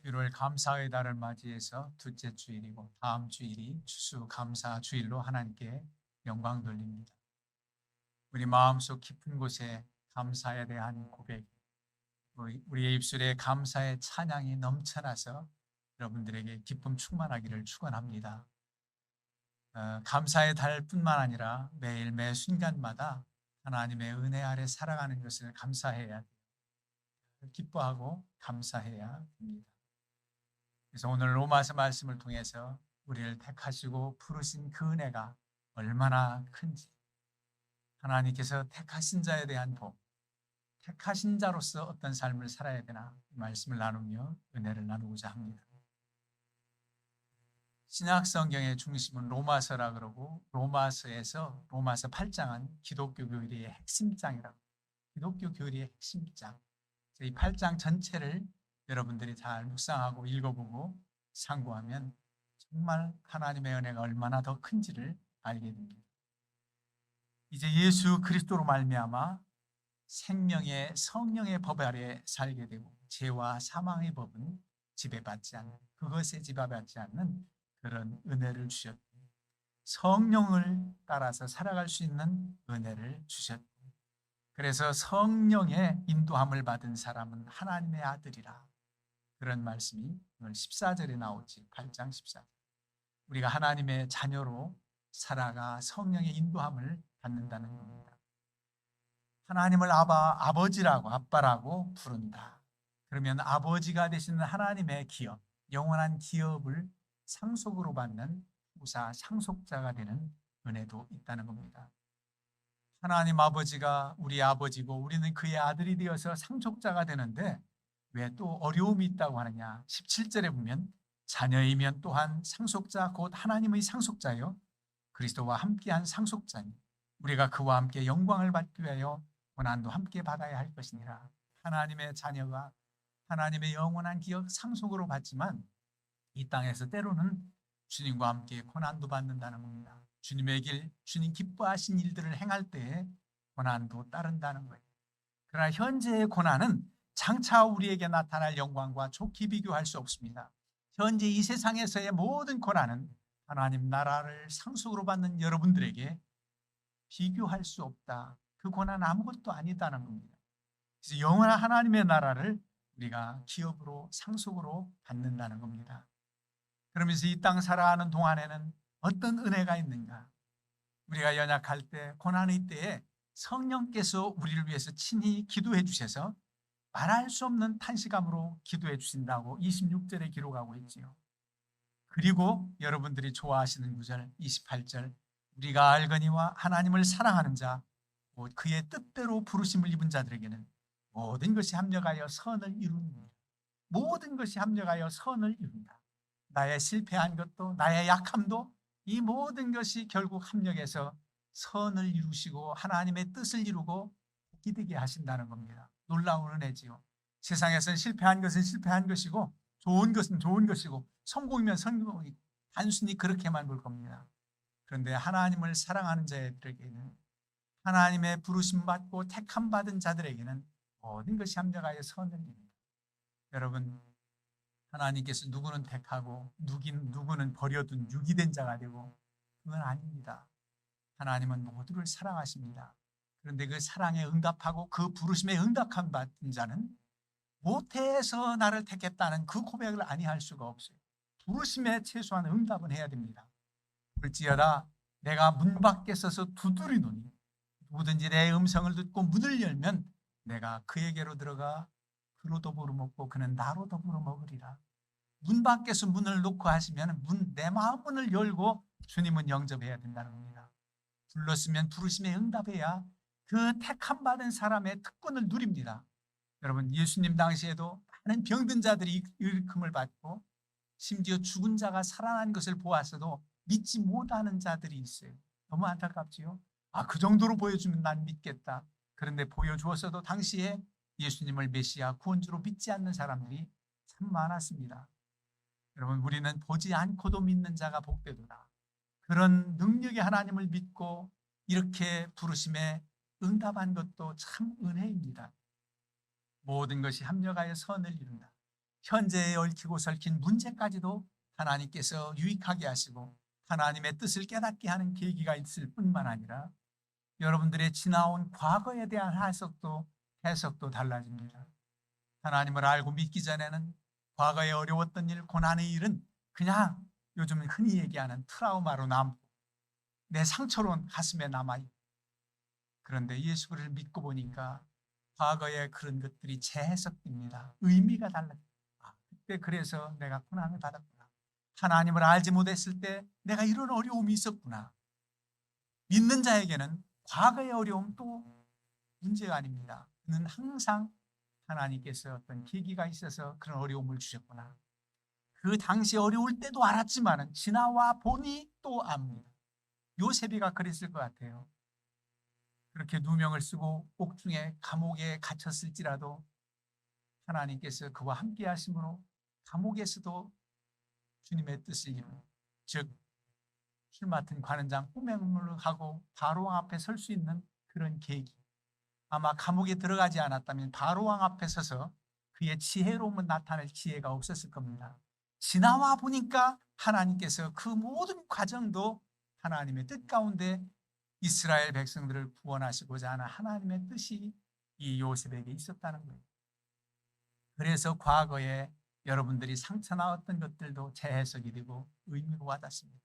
11월 감사의 달을 맞이해서 둘째 주일이고 다음 주일이 추수감사 주일로 하나님께 영광 돌립니다. 우리 마음속 깊은 곳에 감사에 대한 고백, 우리의 입술에 감사의 찬양이 넘쳐나서 여러분들에게 기쁨 충만하기를 축원합니다. 감사의 달뿐만 아니라 매일 매 순간마다 하나님의 은혜 아래 살아가는 것을 감사해야 돼요. 기뻐하고 감사해야 됩니다. 그래서 오늘 로마서 말씀을 통해서 우리를 택하시고 부르신 그 은혜가 얼마나 큰지, 하나님께서 택하신 자에 대한 복, 택하신 자로서 어떤 삶을 살아야 되나 말씀을 나누며 은혜를 나누고자 합니다. 신약 성경의 중심은 로마서라 그러고 로마서에서 로마서 8장은 기독교 교리의 핵심장이라고, 기독교 교리의 핵심장. 이 8장 전체를 여러분들이 잘 묵상하고 읽어보고 상고하면 정말 하나님의 은혜가 얼마나 더 큰지를 알게 됩니다. 이제 예수 그리스도로 말미암아 생명의 성령의 법 아래 살게 되고 죄와 사망의 법은 지배받지 않는, 그것에 지배받지 않는 그런 은혜를 주셨고, 성령을 따라서 살아갈 수 있는 은혜를 주셨고, 그래서 성령의 인도함을 받은 사람은 하나님의 아들이라, 그런 말씀이 오늘 14절에 나오지. 8장 14절. 우리가 하나님의 자녀로 살아가 성령의 인도함을 받는다는 겁니다. 하나님을 아버지라고, 아빠라고 부른다. 그러면 아버지가 되시는 하나님의 기업, 영원한 기업을 상속으로 받는 후사 상속자가 되는 은혜도 있다는 겁니다. 하나님 아버지가 우리 아버지고 우리는 그의 아들이 되어서 상속자가 되는데 왜 또 어려움이 있다고 하느냐. 17절에 보면 자녀이면 또한 상속자 곧 하나님의 상속자요 그리스도와 함께한 상속자니 우리가 그와 함께 영광을 받기 위하여 고난도 함께 받아야 할 것이니라. 하나님의 자녀가 하나님의 영원한 기업 상속으로 받지만 이 땅에서 때로는 주님과 함께 고난도 받는다는 겁니다. 주님의 길, 주님 기뻐하신 일들을 행할 때에 고난도 따른다는 거예요. 그러나 현재의 고난은 장차 우리에게 나타날 영광과 좋게 비교할 수 없습니다. 현재 이 세상에서의 모든 고난은 하나님 나라를 상속으로 받는 여러분들에게 비교할 수 없다. 그 고난은 아무것도 아니다는 겁니다. 그래서 영원한 하나님의 나라를 우리가 기업으로 상속으로 받는다는 겁니다. 그러면서 이 땅 살아가는 동안에는 어떤 은혜가 있는가? 우리가 연약할 때, 고난의 때에 성령께서 우리를 위해서 친히 기도해 주셔서 말할 수 없는 탄식감으로 기도해 주신다고 26절에 기록하고 있지요. 그리고 여러분들이 좋아하시는 구절 28절, 우리가 알거니와 하나님을 사랑하는 자, 곧 그의 뜻대로 부르심을 입은 자들에게는 모든 것이 합력하여 선을 이룬다. 모든 것이 합력하여 선을 이룬다. 나의 실패한 것도 나의 약함도 이 모든 것이 결국 합력해서 선을 이루시고 하나님의 뜻을 이루고 복이 되게 하신다는 겁니다. 놀라운 은혜지요. 세상에서는 실패한 것은 실패한 것이고 좋은 것은 좋은 것이고 성공이면 성공이고 단순히 그렇게만 볼 겁니다. 그런데 하나님을 사랑하는 자들에게는, 하나님의 부르심 받고 택함 받은 자들에게는 모든 것이 합력하여 선을 이룬다. 여러분, 하나님께서 누구는 택하고 누구는 버려둔 유기된 자가 되고, 그건 아닙니다. 하나님은 모두를 사랑하십니다. 그런데 그 사랑에 응답하고 그 부르심에 응답한 받은 자는 못해서 나를 택했다는 그 고백을 아니할 수가 없어요. 부르심에 최소한 응답은 해야 됩니다. 볼지어다 내가 문 밖에 서서 두드리노니 누구든지 내 음성을 듣고 문을 열면 내가 그에게로 들어가 그로 더불어 먹고 그는 나로 더불어 먹으리라. 문 밖에서 문을 놓고 하시면 내 마음 문을 열고 주님은 영접해야 된다는 겁니다. 불렀으면 부르심에 응답해야 그 택함 받은 사람의 특권을 누립니다. 여러분, 예수님 당시에도 많은 병든 자들이 일으킴을 받고 심지어 죽은 자가 살아난 것을 보았어도 믿지 못하는 자들이 있어요. 너무 안타깝지요. 그 정도로 보여주면 난 믿겠다. 그런데 보여주었어도 당시에 예수님을 메시아 구원주로 믿지 않는 사람들이 참 많았습니다. 여러분, 우리는 보지 않고도 믿는 자가 복되도다. 그런 능력의 하나님을 믿고 이렇게 부르심에 응답한 것도 참 은혜입니다. 모든 것이 합력하여 선을 이룬다. 현재에 얽히고 설킨 문제까지도 하나님께서 유익하게 하시고 하나님의 뜻을 깨닫게 하는 계기가 있을 뿐만 아니라 여러분들의 지나온 과거에 대한 해석도 달라집니다. 하나님을 알고 믿기 전에는 과거에 어려웠던 일, 고난의 일은 그냥 요즘 흔히 얘기하는 트라우마로 남고 내 상처로 가슴에 남아있고, 그런데 예수 그리스도를 믿고 보니까 과거의 그런 것들이 재해석됩니다. 의미가 달라요. 그때 그래서 내가 고난을 받았구나. 하나님을 알지 못했을 때 내가 이런 어려움이 있었구나. 믿는 자에게는 과거의 어려움 또 문제가 아닙니다. 그는 항상 하나님께서 어떤 계기가 있어서 그런 어려움을 주셨구나. 그 당시 어려울 때도 알았지만 지나와 보니 또 압니다. 요셉이가 그랬을 것 같아요. 그렇게 누명을 쓰고 옥중에 감옥에 갇혔을지라도 하나님께서 그와 함께 하심으로 감옥에서도 주님의 뜻을 이루는, 즉 술 맡은 관원장 호명을 하고 바로왕 앞에 설 수 있는 그런 계기, 아마 감옥에 들어가지 않았다면 바로왕 앞에 서서 그의 지혜로움을 나타낼 기회가 없었을 겁니다. 지나와 보니까 하나님께서 그 모든 과정도 하나님의 뜻 가운데 이스라엘 백성들을 구원하시고자 하는 하나님의 뜻이 이 요셉에게 있었다는 거예요. 그래서 과거에 여러분들이 상처나 어떤 것들도 재해석이 되고 의미가 와닿습니다.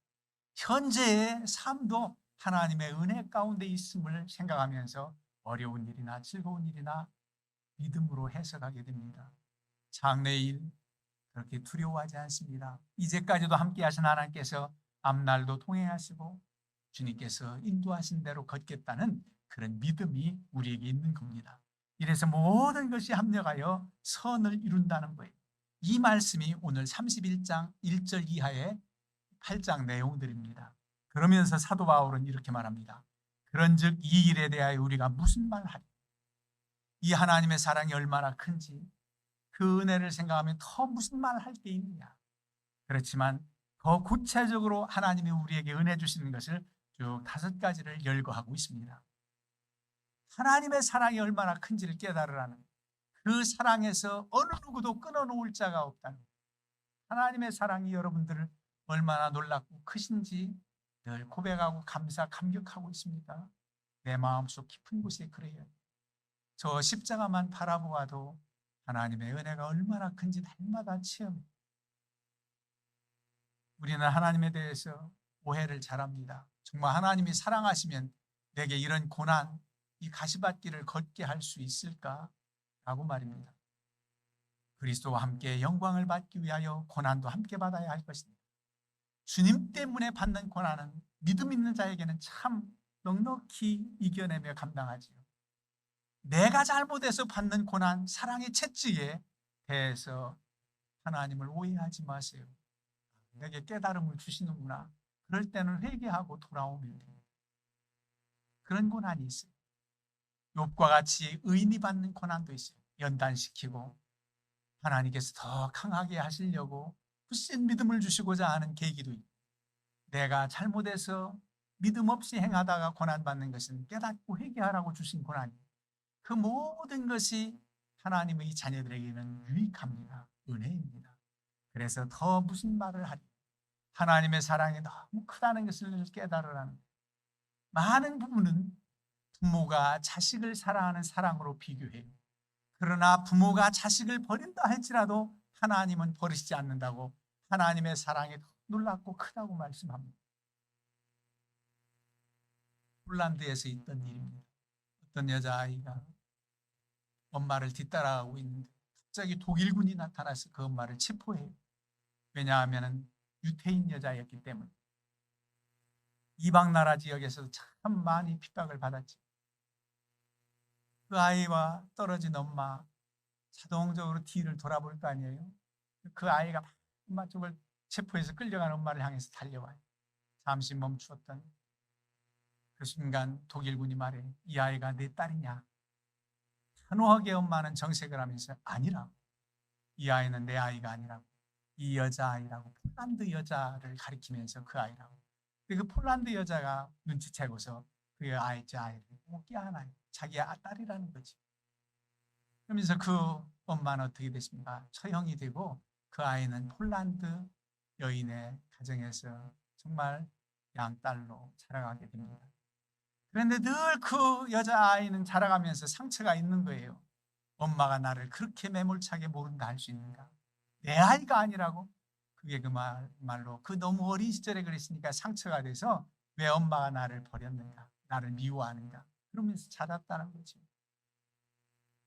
현재의 삶도 하나님의 은혜 가운데 있음을 생각하면서 어려운 일이나 즐거운 일이나 믿음으로 해석하게 됩니다. 장래일 그렇게 두려워하지 않습니다. 이제까지도 함께 하신 하나님께서 앞날도 동행하시고 주님께서 인도하신 대로 걷겠다는 그런 믿음이 우리에게 있는 겁니다. 이래서 모든 것이 합력하여 선을 이룬다는 거예요. 이 말씀이 오늘 31장 1절 이하의 8장 내용들입니다. 그러면서 사도 바울은 이렇게 말합니다. 그런즉 이 일에 대하여 우리가 무슨 말하리? 이 하나님의 사랑이 얼마나 큰지 그 은혜를 생각하면 더 무슨 말을 할 게 있느냐. 그렇지만 더 구체적으로 하나님이 우리에게 은혜 주시는 것을 쭉 5가지를 열거하고 있습니다. 하나님의 사랑이 얼마나 큰지를 깨달으라는, 그 사랑에서 어느 누구도 끊어놓을 자가 없다는, 하나님의 사랑이 여러분들을 얼마나 놀랍고 크신지 늘 고백하고 감격하고 있습니다. 내 마음속 깊은 곳에 그래요. 저 십자가만 바라보아도 하나님의 은혜가 얼마나 큰지 날마다 체험해요. 우리는 하나님에 대해서 오해를 잘합니다. 정말 하나님이 사랑하시면 내게 이런 고난, 이 가시밭길을 걷게 할 수 있을까? 라고 말입니다. 그리스도와 함께 영광을 받기 위하여 고난도 함께 받아야 할 것입니다. 주님 때문에 받는 고난은 믿음 있는 자에게는 참 넉넉히 이겨내며 감당하지요. 내가 잘못해서 받는 고난, 사랑의 채찍에 대해서 하나님을 오해하지 마세요. 내게 깨달음을 주시는구나. 그럴 때는 회개하고 돌아오면 됩니다. 그런 고난이 있어요. 욥과 같이 의인이 받는 고난도 있어요. 연단시키고 하나님께서 더 강하게 하시려고 굳신 믿음을 주시고자 하는 계기도 있고, 내가 잘못해서 믿음 없이 행하다가 고난받는 것은 깨닫고 회개하라고 주신 고난이에요. 그 모든 것이 하나님의 자녀들에게는 유익합니다. 은혜입니다. 그래서 더 무슨 말을 하리? 하나님의 사랑이 너무 크다는 것을 깨달으라는, 많은 부분은 부모가 자식을 사랑하는 사랑으로 비교해요. 그러나 부모가 자식을 버린다 할지라도 하나님은 버리시지 않는다고, 하나님의 사랑이 놀랍고 크다고 말씀합니다. 폴란드에서 있던 일입니다. 어떤 여자아이가 엄마를 뒤따라가고 있는데 갑자기 독일군이 나타나서 그 엄마를 체포해요. 왜냐하면 유태인 여자였기 때문에. 이방 나라 지역에서도 참 많이 핍박을 받았지. 그 아이와 떨어진 엄마 자동적으로 뒤를 돌아볼 거 아니에요. 그 아이가 엄마 쪽을 체포해서 끌려간 엄마를 향해서 달려와요. 잠시 멈추었던 그 순간 독일군이 말해, 이 아이가 내 딸이냐? 단호하게 엄마는 정색을 하면서 아니라고, 이 아이는 내 아이가 아니라고, 이 여자아이라고, 폴란드 여자를 가리키면서 그 아이라고. 그 폴란드 여자가 눈치채고서 그 아이를 꼭 껴안아요. 자기 딸이라는 거지. 그러면서 그 엄마는 어떻게 됐습니까? 처형이 되고 그 아이는 폴란드 여인의 가정에서 정말 양딸로 자라가게 됩니다. 그런데 늘 그 여자아이는 자라가면서 상처가 있는 거예요. 엄마가 나를 그렇게 매몰차게 모른다 할 수 있는가? 내 아이가 아니라고? 그게 그 말로 그 너무 어린 시절에 그랬으니까 상처가 돼서 왜 엄마가 나를 버렸는가? 나를 미워하는가? 그러면서 자랐다는 거죠.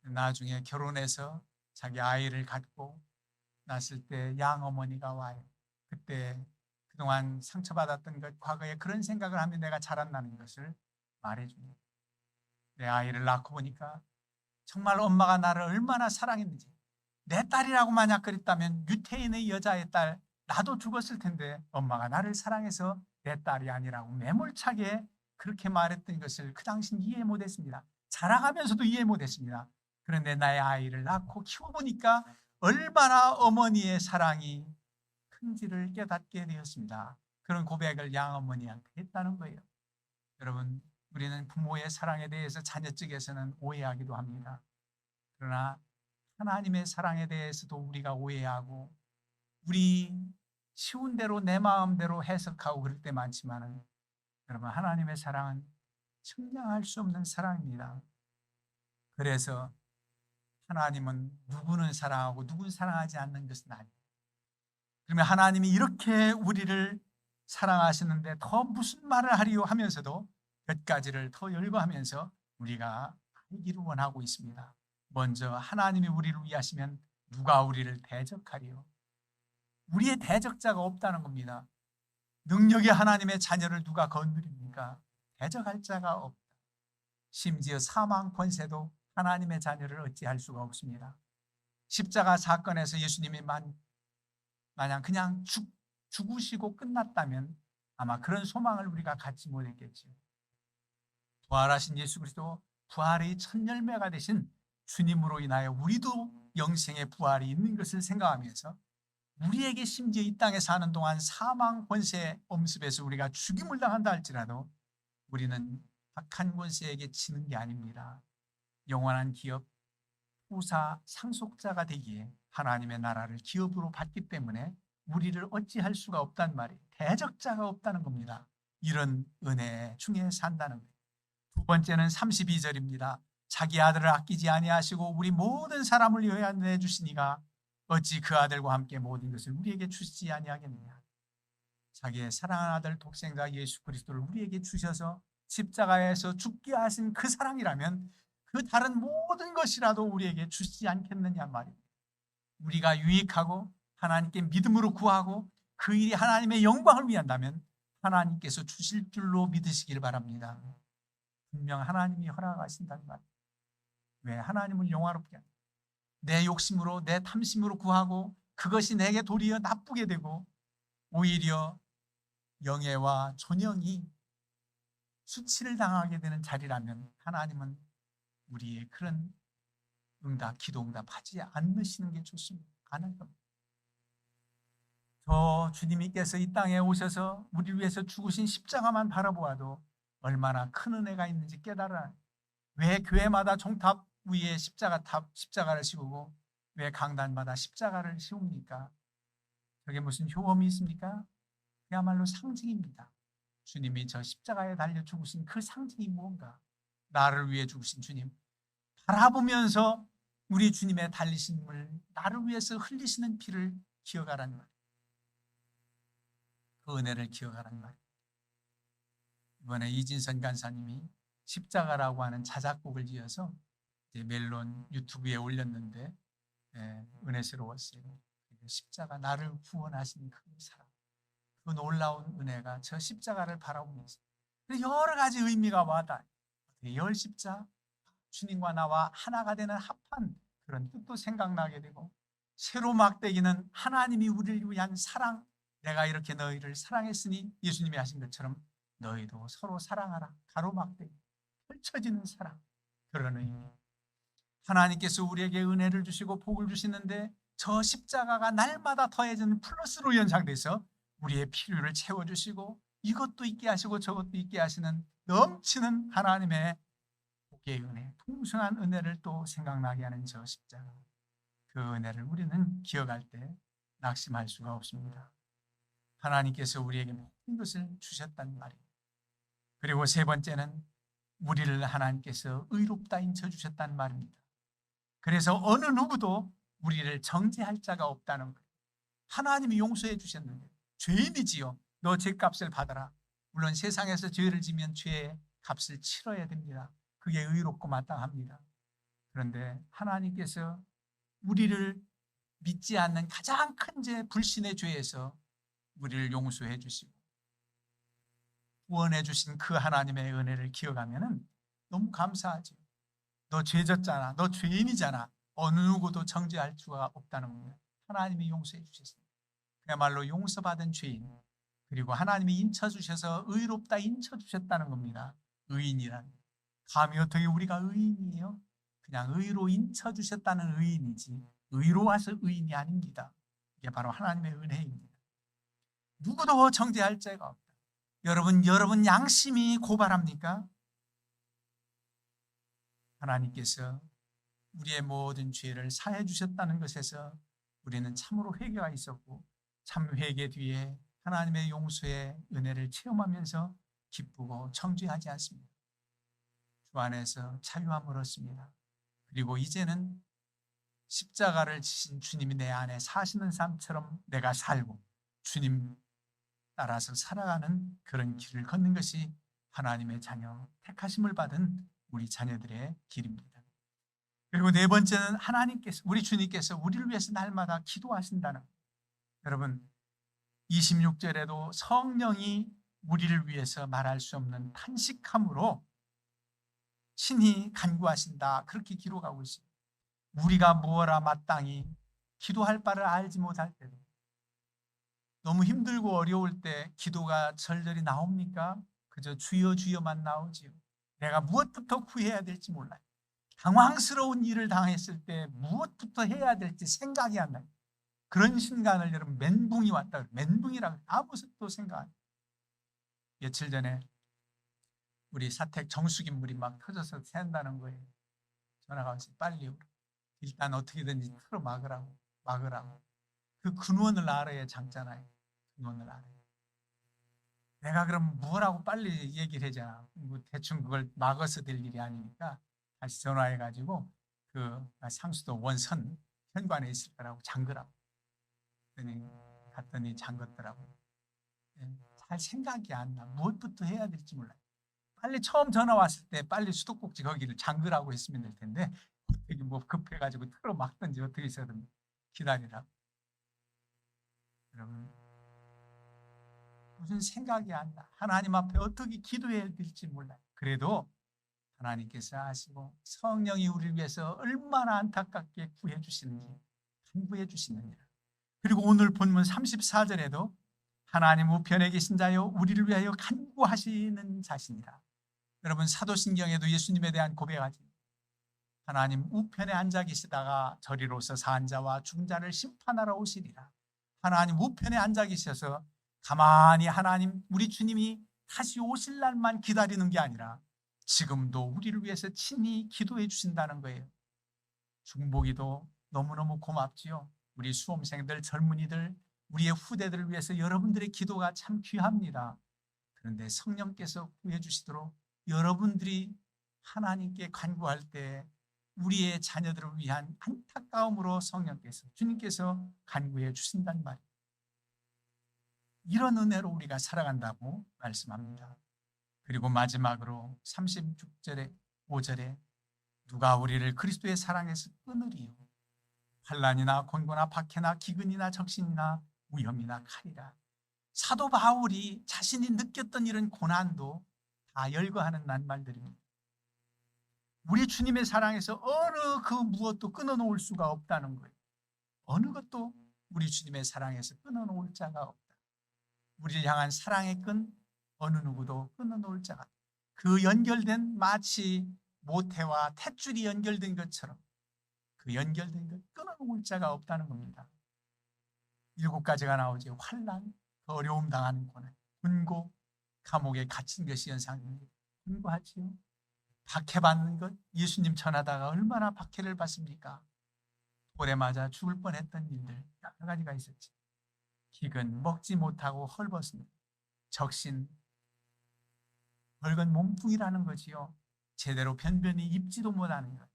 나중에 결혼해서 자기 아이를 갖고 났을 때 양어머니가 와요. 그때 그동안 상처받았던 것, 과거에 그런 생각을 하면 내가 자랐다는 것을 말해줍니다. 내 아이를 낳고 보니까 정말 엄마가 나를 얼마나 사랑했는지, 내 딸이라고 만약 그랬다면 유태인의 여자의 딸 나도 죽었을 텐데 엄마가 나를 사랑해서 내 딸이 아니라고 매몰차게 그렇게 말했던 것을 그 당시는 이해 못했습니다. 자라가면서도 이해 못했습니다. 그런데 나의 아이를 낳고 키워보니까 얼마나 어머니의 사랑이 큰지를 깨닫게 되었습니다. 그런 고백을 양어머니한테 했다는 거예요. 여러분, 우리는 부모의 사랑에 대해서 자녀 쪽에서는 오해하기도 합니다. 그러나 하나님의 사랑에 대해서도 우리가 오해하고 우리 쉬운 대로 내 마음대로 해석하고 그럴 때 많지만은 여러분, 하나님의 사랑은 측량할 수 없는 사랑입니다. 그래서 하나님은 누구는 사랑하고 누구는 사랑하지 않는 것은 아니에요. 그러면 하나님이 이렇게 우리를 사랑하시는데 더 무슨 말을 하리요 하면서도 몇 가지를 더 열거하면서 우리가 알기를 원하고 있습니다. 먼저 하나님이 우리를 위하시면 누가 우리를 대적하리요? 우리의 대적자가 없다는 겁니다. 능력이 하나님의 자녀를 누가 건드립니까? 대적할 자가 없다. 심지어 사망 권세도 하나님의 자녀를 어찌할 수가 없습니다. 십자가 사건에서 예수님이 마냥 그냥 죽으시고 끝났다면 아마 그런 소망을 우리가 갖지 못했겠지요. 부활하신 예수 그리스도, 부활의 첫 열매가 되신 주님으로 인하여 우리도 영생의 부활이 있는 것을 생각하면서 우리에게 심지어 이 땅에 사는 동안 사망 권세 엄습에서 우리가 죽임을 당한다 할지라도 우리는 악한 권세에게 지는 게 아닙니다. 영원한 기업, 후사, 상속자가 되기에 하나님의 나라를 기업으로 받기 때문에 우리를 어찌할 수가 없단 말이에요. 대적자가 없다는 겁니다. 이런 은혜 중에 산다는 거예요. 두 번째는 32절입니다. 자기 아들을 아끼지 아니하시고 우리 모든 사람을 위하여 내주시니가 어찌 그 아들과 함께 모든 것을 우리에게 주시지 아니하겠느냐. 자기의 사랑하는 아들 독생자 예수 그리스도를 우리에게 주셔서 십자가에서 죽게 하신 그 사랑이라면 그 다른 모든 것이라도 우리에게 주시지 않겠느냐 말입니다. 우리가 유익하고 하나님께 믿음으로 구하고 그 일이 하나님의 영광을 위한다면 하나님께서 주실 줄로 믿으시길 바랍니다. 분명 하나님이 허락하신다는 말입니다. 왜? 하나님을 영화롭게 합니다. 내 욕심으로 내 탐심으로 구하고 그것이 내게 도리어 나쁘게 되고 오히려 영예와 존영이 수치를 당하게 되는 자리라면 하나님은 우리의 그런 기도 응답하지 않으시는 게 좋습니다. 안 할 겁니다. 저 주님께서 이 땅에 오셔서 우리를 위해서 죽으신 십자가만 바라보아도 얼마나 큰 은혜가 있는지 깨달아요. 왜 교회마다 종탑 위에 십자가를 씌우고 왜 강단마다 십자가를 씌웁니까? 저게 무슨 효험이 있습니까? 그야말로 상징입니다. 주님이 저 십자가에 달려 죽으신 그 상징이 무언가? 나를 위해 죽으신 주님 바라보면서 우리 주님의 달리심을 나를 위해서 흘리시는 피를 기억하라는 말. 그 은혜를 기억하라는 말. 이번에 이진선 간사님이 십자가라고 하는 자작곡을 지어서 이제 멜론 유튜브에 올렸는데 은혜스러웠어요. 십자가 나를 구원하신 그 사랑, 그 놀라운 은혜가 저 십자가를 바라보면서 여러 가지 의미가 와닿아요. 열 십자, 주님과 나와 하나가 되는 합한 그런 뜻도 생각나게 되고 새로 막대기는 하나님이 우리를 위한 사랑, 내가 이렇게 너희를 사랑했으니 예수님이 하신 것처럼 너희도 서로 사랑하라. 가로막대기, 펼쳐지는 사랑, 그런 의미. 하나님께서 우리에게 은혜를 주시고 복을 주시는데 저 십자가가 날마다 더해지는 플러스로 연상돼서 우리의 필요를 채워주시고 이것도 있게 하시고 저것도 있게 하시는 넘치는 하나님의 복의 은혜, 풍성한 은혜를 또 생각나게 하는 저 십자가. 그 은혜를 우리는 기억할 때 낙심할 수가 없습니다. 하나님께서 우리에게 모든 것을 주셨단 말이에요. 그리고 세 번째는 우리를 하나님께서 의롭다 인쳐주셨단 말입니다. 그래서 어느 누구도 우리를 정죄할 자가 없다는 거예요. 하나님이 용서해 주셨는데 죄인이지요. 너 죄값을 받아라. 물론 세상에서 죄를 지면 죄의 값을 치러야 됩니다. 그게 의롭고 마땅합니다. 그런데 하나님께서 우리를 믿지 않는 가장 큰 죄, 불신의 죄에서 우리를 용서해 주시고 구원해 주신 그 하나님의 은혜를 기억하면 너무 감사하죠. 너 죄졌잖아. 너 죄인이잖아. 어느 누구도 정죄할 수가 없다는 겁니다. 하나님이 용서해 주셨습니다. 그야말로 용서받은 죄인, 그리고 하나님이 인쳐주셔서 의롭다 인쳐주셨다는 겁니다. 의인이란. 감히 어떻게 우리가 의인이에요? 그냥 의로 인쳐주셨다는 의인이지 의로워서 의인이 아닙니다. 이게 바로 하나님의 은혜입니다. 누구도 정죄할 자가 없다. 여러분 양심이 고발합니까? 하나님께서 우리의 모든 죄를 사해 주셨다는 것에서 우리는 참으로 회개가 있었고 참 회개 뒤에 하나님의 용서의 은혜를 체험하면서 기쁘고 정죄하지 않습니다. 주 안에서 자유함을 얻습니다. 그리고 이제는 십자가를 지신 주님이 내 안에 사시는 삶처럼 내가 살고 주님 따라서 살아가는 그런 길을 걷는 것이 하나님의 자녀, 택하심을 받은 우리 자녀들의 길입니다. 그리고 네 번째는 하나님께서, 우리 주님께서 우리를 위해서 날마다 기도하신다는 거예요. 여러분 26절에도 성령이 우리를 위해서 말할 수 없는 탄식함으로 친히 간구하신다, 그렇게 기록하고 있습니다. 우리가 무엇라 마땅히 기도할 바를 알지 못할 때도, 너무 힘들고 어려울 때 기도가 절절히 나옵니까? 그저 주여 주여만 나오지요. 내가 무엇부터 구해야 될지 몰라요. 당황스러운 일을 당했을 때 무엇부터 해야 될지 생각이 안 나요. 그런 순간을 여러분 멘붕이 왔다. 멘붕이라고 아무것도 생각 안 해요. 며칠 전에 우리 사택 정수기 물이 막 터져서 샌다는 거예요. 전화가 와서 빨리 일단 어떻게든지 틀어 막으라고. 그 근원을 알아야 장잖아요. 근원을 알아요. 내가 그럼 뭐라고 빨리 얘기를 하잖아. 뭐 대충 그걸 막아서 될 일이 아니니까 다시 전화해가지고 그 상수도 원선 현관에 있을 거라고 잠그라고. 갔더니 잠갔더라고요. 잘 생각이 안 나. 무엇부터 해야 될지 몰라요. 빨리 처음 전화 왔을 때 빨리 수도꼭지 거기를 잠그라고 했으면 될 텐데 어떻게 뭐 급해가지고 틀어 막든지 어떻게 해서든 기다리라고. 여러분 무슨 생각이 안 나. 하나님 앞에 어떻게 기도해야 될지 몰라요. 그래도 하나님께서 아시고 성령이 우리를 위해서 얼마나 안타깝게 구해 주시는지, 간구해 주시느니라. 그리고 오늘 본문 34절에도 하나님 우편에 계신 자여 우리를 위하여 간구하시는 자신이라. 여러분 사도신경에도 예수님에 대한 고백하지. 하나님 우편에 앉아 계시다가 저리로서 산자와 중자를 심판하러 오시리라. 하나님 우편에 앉아 계셔서 가만히 하나님 우리 주님이 다시 오실 날만 기다리는 게 아니라 지금도 우리를 위해서 친히 기도해 주신다는 거예요. 중보기도 너무너무 고맙지요. 우리 수험생들, 젊은이들, 우리의 후대들을 위해서 여러분들의 기도가 참 귀합니다. 그런데 성령께서 구해 주시도록 여러분들이 하나님께 간구할 때 우리의 자녀들을 위한 안타까움으로 성령께서, 주님께서 간구해 주신단 말이에요. 이런 은혜로 우리가 살아간다고 말씀합니다. 그리고 마지막으로 36절에 5절에 누가 우리를 그리스도의 사랑에서 끊으리요. 환난이나 곤고나 박해나 기근이나 적신이나 위험이나 칼이라. 사도 바울이 자신이 느꼈던 이런 고난도 다 열거하는 낱말들입니다. 우리 주님의 사랑에서 어느 그 무엇도 끊어놓을 수가 없다는 거예요. 어느 것도 우리 주님의 사랑에서 끊어놓을 자가 없다. 우리를 향한 사랑의 끈 어느 누구도 끊어놓을 자가 없다. 그 연결된 마치 모태와 탯줄이 연결된 것처럼 그 연결된 것 끊어놓을 자가 없다는 겁니다. 7가지가 나오지. 환난, 어려움 당하는 고난, 분고, 감옥에 갇힌 것이 연상입니다. 분고하지요. 박해받는 것, 예수님 전하다가 얼마나 박해를 받습니까? 돌에 맞아 죽을 뻔했던 일들 여러 가지가 있었지. 기근 먹지 못하고 헐벗습니다. 적신 붉은 몸뚱이라는 거지요. 제대로 변변히 입지도 못하는 것.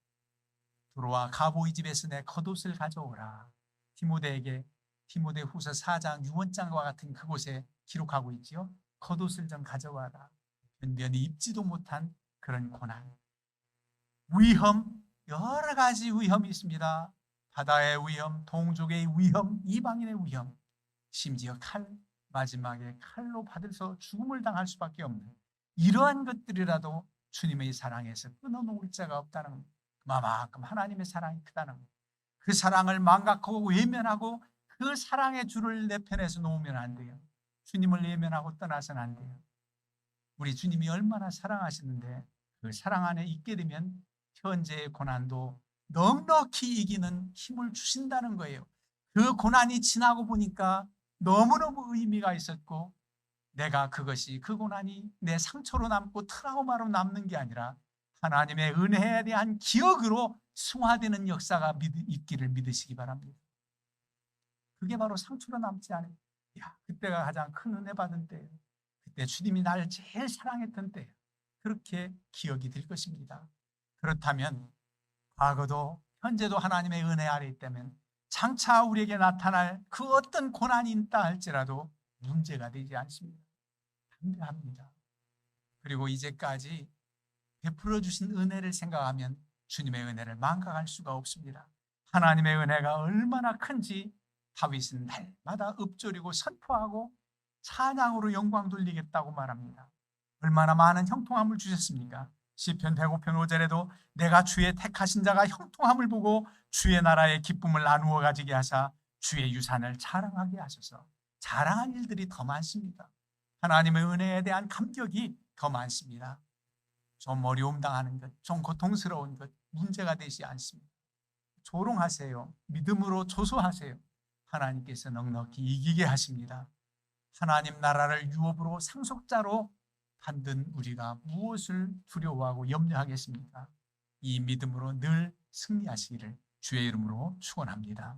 들어와 가보이 집에서 내 겉옷을 가져오라. 디모데에게 디모데후서 4장 6원장과 같은 그곳에 기록하고 있지요. 겉옷을 좀 가져와라. 변변히 입지도 못한 그런 고난, 위험, 여러 가지 위험이 있습니다. 바다의 위험, 동족의 위험, 이방인의 위험, 심지어 칼, 마지막에 칼로 받아서 죽음을 당할 수밖에 없는 이러한 것들이라도 주님의 사랑에서 끊어놓을 자가 없다는 겁니다. 그만큼 하나님의 사랑이 크다는 겁니다. 그 사랑을 망각하고 외면하고 그 사랑의 줄을 내 편에서 놓으면 안 돼요. 주님을 외면하고 떠나서는 안 돼요. 우리 주님이 얼마나 사랑하시는데 그 사랑 안에 있게 되면 현재의 고난도 넉넉히 이기는 힘을 주신다는 거예요. 그 고난이 지나고 보니까 너무너무 의미가 있었고, 내가 그것이 그 고난이 내 상처로 남고 트라우마로 남는 게 아니라 하나님의 은혜에 대한 기억으로 승화되는 역사가 있기를 믿으시기 바랍니다. 그게 바로 상처로 남지 않아요. 그때가 가장 큰 은혜 받은 때예요. 그때 주님이 나를 제일 사랑했던 때예요. 그렇게 기억이 될 것입니다. 그렇다면 과거도 현재도 하나님의 은혜 아래 있다면 장차 우리에게 나타날 그 어떤 고난이 있다 할지라도 문제가 되지 않습니다. 담대합니다. 그리고 이제까지 베풀어 주신 은혜를 생각하면 주님의 은혜를 망각할 수가 없습니다. 하나님의 은혜가 얼마나 큰지 다윗은 날마다 읊조리고 선포하고 찬양으로 영광 돌리겠다고 말합니다. 얼마나 많은 형통함을 주셨습니까? 시편 105편 5절에도 내가 주의 택하신 자가 형통함을 보고 주의 나라의 기쁨을 나누어 가지게 하사 주의 유산을 자랑하게 하소서. 자랑할 일들이 더 많습니다. 하나님의 은혜에 대한 감격이 더 많습니다. 좀 어려움 당하는 것, 좀 고통스러운 것 문제가 되지 않습니다. 조롱하세요. 믿음으로 조소하세요. 하나님께서 넉넉히 이기게 하십니다. 하나님 나라를 유업으로 상속자로 만든 우리가 무엇을 두려워하고 염려하겠습니까? 이 믿음으로 늘 승리하시기를 주의 이름으로 축원합니다.